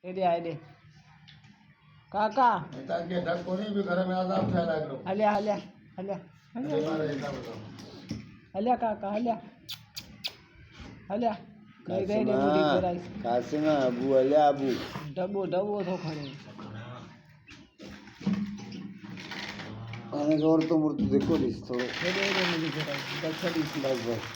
एडे काका ताकि धक्को नहीं भी घर में आजाद फैला करो हल्या हल्या हल्या हल्या काका हल्या हल्या गई गई ने मुड़ी कराई कासिम अबू अले अबू डबो डबो तो खड़े आने और तो मूर्ति देखो रिस थोड़े एडे एडे मुड़ी कराई दक्षड़ी सी बस बस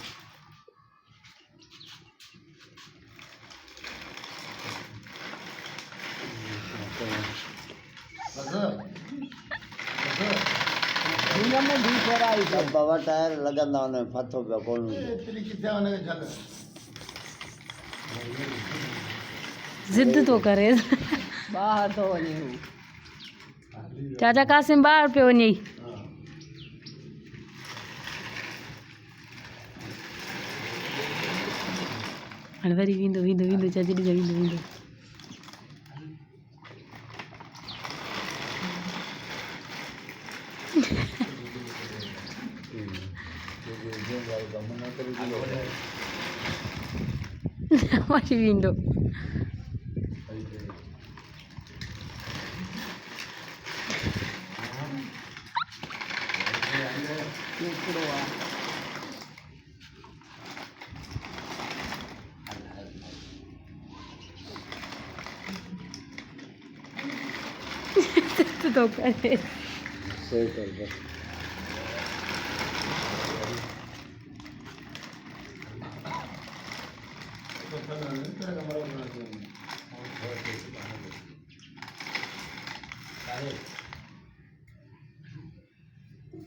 दुनिया में भी कराई सब बाबा टायर लगंदा ने फथो पे कोन तेरी किथे आने के चल जिद तो करे बाहर तो वने हूँ चाचा कासिम बाहर पे वञे हाणे वरी वेंदो वेंदो वेंदो चाची ॾिजां वेंदो वेंदो वरी वेंदो केकड़ो आ जिद तो करे सही कर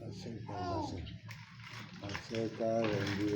बस ऐसे का रंगी